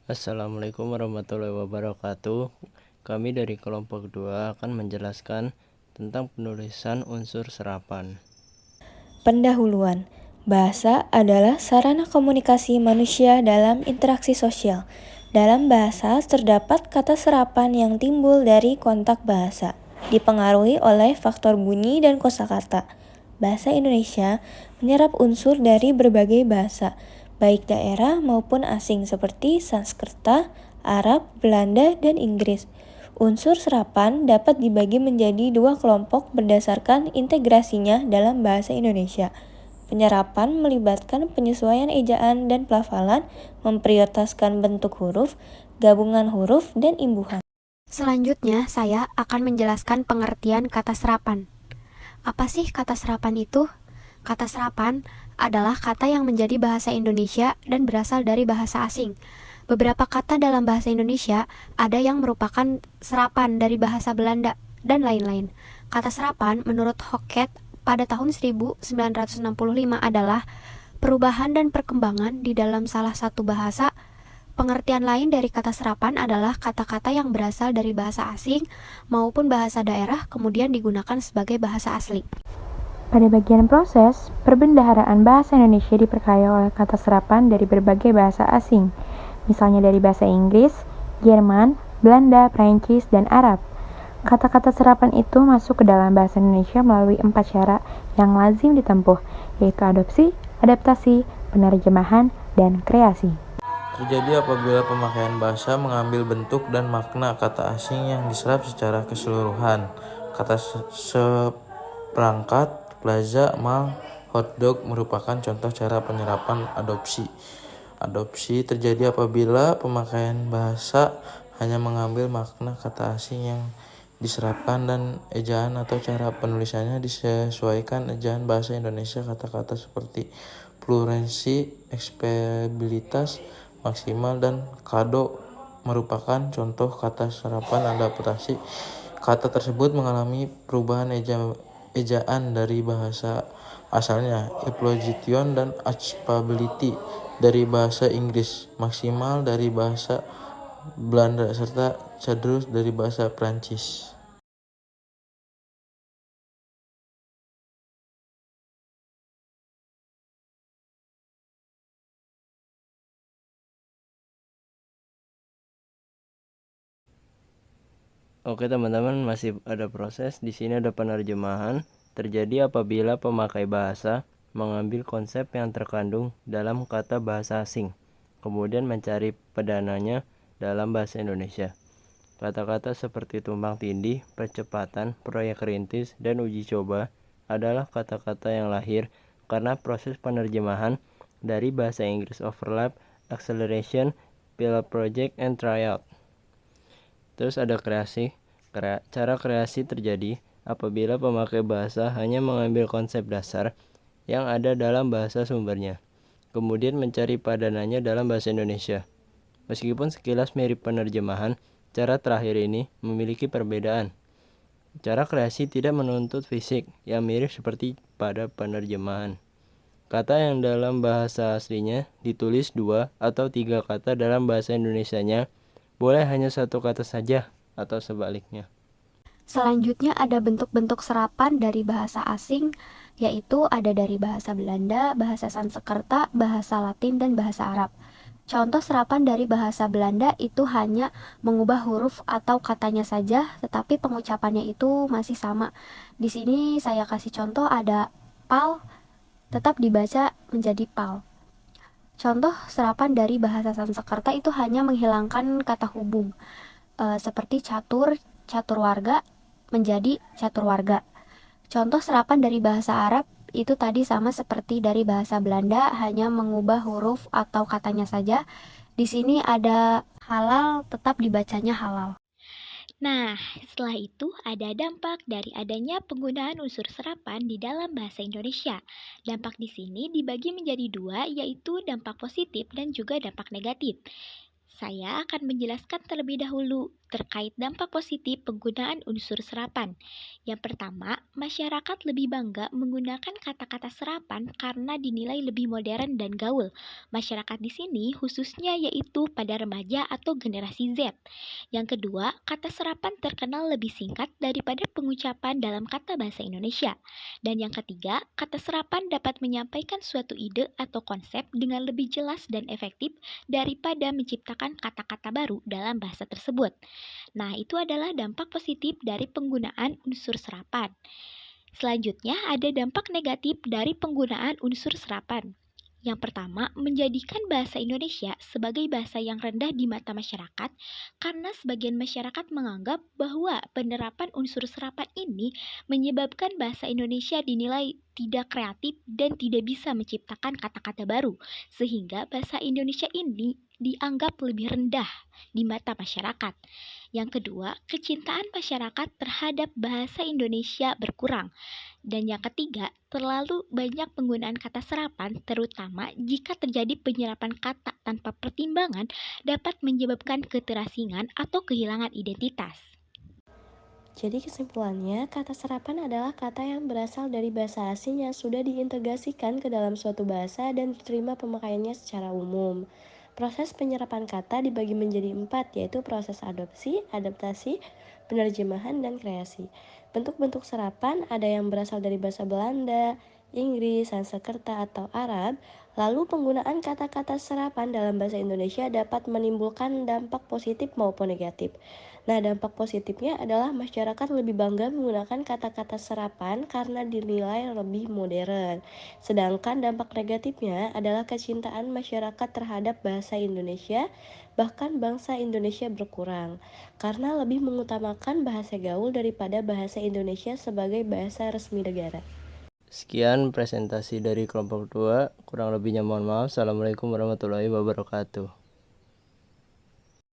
Assalamualaikum warahmatullahi wabarakatuh. Kami dari kelompok 2 akan menjelaskan tentang penulisan unsur serapan. Pendahuluan. Bahasa adalah sarana komunikasi manusia dalam interaksi sosial. Dalam bahasa terdapat kata serapan yang timbul dari kontak bahasa, dipengaruhi oleh faktor bunyi dan kosakata. Bahasa Indonesia menyerap unsur dari berbagai bahasa, baik daerah maupun asing seperti Sanskerta, Arab, Belanda, dan Inggris. Unsur serapan dapat dibagi menjadi dua kelompok berdasarkan integrasinya dalam bahasa Indonesia. Penyerapan melibatkan penyesuaian ejaan dan pelafalan, memprioritaskan bentuk huruf, gabungan huruf, dan imbuhan. Selanjutnya, saya akan menjelaskan pengertian kata serapan. Apa sih kata serapan itu? Kata serapan adalah kata yang menjadi bahasa Indonesia dan berasal dari bahasa asing. Beberapa kata dalam bahasa Indonesia ada yang merupakan serapan dari bahasa Belanda dan lain-lain. Kata serapan menurut Hockett pada tahun 1965 adalah perubahan dan perkembangan di dalam salah satu bahasa. Pengertian lain dari kata serapan adalah kata-kata yang berasal dari bahasa asing maupun bahasa daerah kemudian digunakan sebagai bahasa asli. Pada bagian proses, perbendaharaan bahasa Indonesia diperkaya oleh kata serapan dari berbagai bahasa asing, misalnya dari bahasa Inggris, Jerman, Belanda, Prancis, dan Arab. Kata-kata serapan itu masuk ke dalam bahasa Indonesia melalui 4 cara yang lazim ditempuh, yaitu adopsi, adaptasi, penerjemahan, dan kreasi. Terjadi apabila pemakaian bahasa mengambil bentuk dan makna kata asing yang diserap secara keseluruhan. Kata seperangkat, plaza, mall, hotdog merupakan contoh cara penyerapan adopsi. Adopsi terjadi apabila pemakaian bahasa hanya mengambil makna kata asing yang diserapkan dan ejaan atau cara penulisannya disesuaikan ejaan bahasa Indonesia. Kata-kata seperti fluensi, ekspabilitas, maksimal, dan kado merupakan contoh kata serapan adaptasi. Kata tersebut mengalami perubahan ejaan dari bahasa asalnya, eplogition dan expability dari bahasa Inggris, maksimal dari bahasa Belanda, serta cedrus dari bahasa Prancis. Oke teman-teman, masih ada proses. Di sini ada penerjemahan. Terjadi apabila pemakai bahasa mengambil konsep yang terkandung dalam kata bahasa asing, kemudian mencari pedananya dalam bahasa Indonesia. Kata-kata seperti tumpang tindih, percepatan, proyek rintis, dan uji coba adalah kata-kata yang lahir karena proses penerjemahan dari bahasa Inggris overlap, acceleration, pilot project, and tryout. Terus ada kreasi. Cara kreasi terjadi apabila pemakai bahasa hanya mengambil konsep dasar yang ada dalam bahasa sumbernya, kemudian mencari padanannya dalam bahasa Indonesia. Meskipun sekilas mirip penerjemahan, cara terakhir ini memiliki perbedaan. Cara kreasi tidak menuntut fisik yang mirip seperti pada penerjemahan. Kata yang dalam bahasa aslinya ditulis 2 atau 3 kata dalam bahasa Indonesianya boleh hanya 1 kata saja atau sebaliknya. Selanjutnya ada bentuk-bentuk serapan dari bahasa asing, yaitu ada dari bahasa Belanda, bahasa Sanskerta, bahasa Latin, dan bahasa Arab. Contoh serapan dari bahasa Belanda itu hanya mengubah huruf atau katanya saja, tetapi pengucapannya itu masih sama. Di sini saya kasih contoh ada pal, tetap dibaca menjadi pal. Contoh serapan dari bahasa Sanskerta itu hanya menghilangkan kata hubung, seperti catur, catur warga menjadi catur warga. Contoh serapan dari bahasa Arab itu tadi sama seperti dari bahasa Belanda, hanya mengubah huruf atau katanya saja. Di sini ada halal, tetap dibacanya halal. Nah, setelah itu ada dampak dari adanya penggunaan unsur serapan di dalam bahasa Indonesia. Dampak di sini dibagi menjadi dua, yaitu dampak positif dan juga dampak negatif. Saya akan menjelaskan terlebih dahulu terkait dampak positif penggunaan unsur serapan. Yang pertama, masyarakat lebih bangga menggunakan kata-kata serapan karena dinilai lebih modern dan gaul. Masyarakat di sini khususnya yaitu pada remaja atau generasi Z. Yang kedua, kata serapan terkenal lebih singkat daripada pengucapan dalam kata bahasa Indonesia. Dan yang ketiga, kata serapan dapat menyampaikan suatu ide atau konsep dengan lebih jelas dan efektif daripada menciptakan kata-kata baru dalam bahasa tersebut. Nah, itu adalah dampak positif dari penggunaan unsur serapan. Selanjutnya, ada dampak negatif dari penggunaan unsur serapan. Yang pertama, menjadikan bahasa Indonesia sebagai bahasa yang rendah di mata masyarakat karena sebagian masyarakat menganggap bahwa penerapan unsur serapan ini menyebabkan bahasa Indonesia dinilai tidak kreatif dan tidak bisa menciptakan kata-kata baru, sehingga bahasa Indonesia ini dianggap lebih rendah di mata masyarakat. Yang kedua, kecintaan masyarakat terhadap bahasa Indonesia berkurang. Dan yang ketiga, terlalu banyak penggunaan kata serapan, terutama jika terjadi penyerapan kata tanpa pertimbangan, dapat menyebabkan keterasingan atau kehilangan identitas. Jadi kesimpulannya, kata serapan adalah kata yang berasal dari bahasa asing yang sudah diintegrasikan ke dalam suatu bahasa dan diterima pemakaiannya secara umum. Proses penyerapan kata dibagi menjadi 4, yaitu proses adopsi, adaptasi, penerjemahan, dan kreasi. Bentuk-bentuk serapan ada yang berasal dari bahasa Belanda, Inggris, Sanskerta, atau Arab. Lalu penggunaan kata-kata serapan dalam bahasa Indonesia dapat menimbulkan dampak positif maupun negatif. Nah, dampak positifnya adalah masyarakat lebih bangga menggunakan kata-kata serapan karena dinilai lebih modern. Sedangkan dampak negatifnya adalah kecintaan masyarakat terhadap bahasa Indonesia, bahkan bangsa Indonesia berkurang, karena lebih mengutamakan bahasa gaul daripada bahasa Indonesia sebagai bahasa resmi negara. Sekian presentasi dari kelompok 2, kurang lebihnya mohon maaf. Assalamualaikum warahmatullahi wabarakatuh.